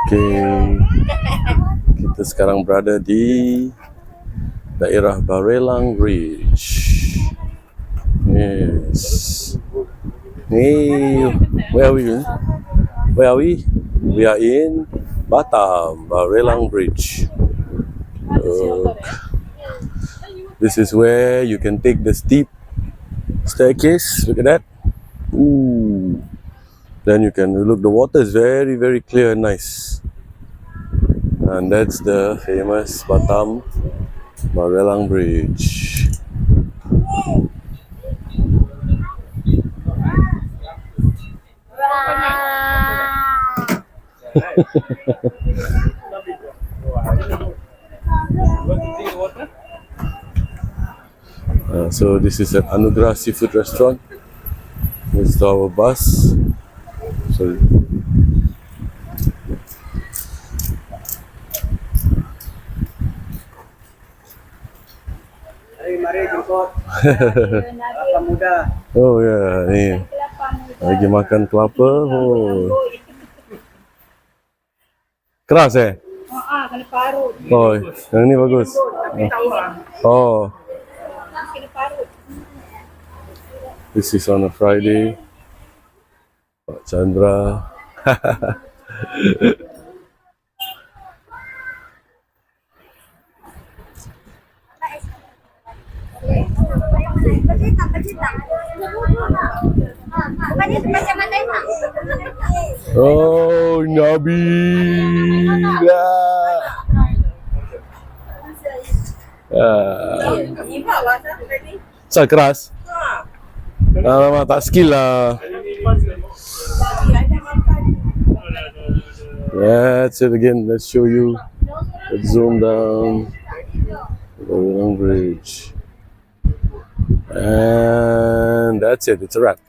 Okay, kita sekarang berada di daerah Balerang Bridge. Yes. Hey, where are we? Where are we? We are in Batam, Balerang Bridge. Look. This is where you can take the steep staircase. Look at that. Ooh. Then you can look. The water is very, very clear and nice. And that's the famous Batam Balerang Bridge. So this is an Anugerah seafood restaurant. This is our bus. Sorry. Mari jemput kelapa muda. Oh ya, ni lagi makan kelapa. Oh, keras Kena parut. Oh, yang ni bagus. Oh, Kena parut. this is on a Friday. Pak Chandra. Oh, Nabila. Sangat keras. Alamak, tak skill lah. That's it again. Let's show you. Let's zoom down. Balerang Bridge. And that's it. It's a wrap.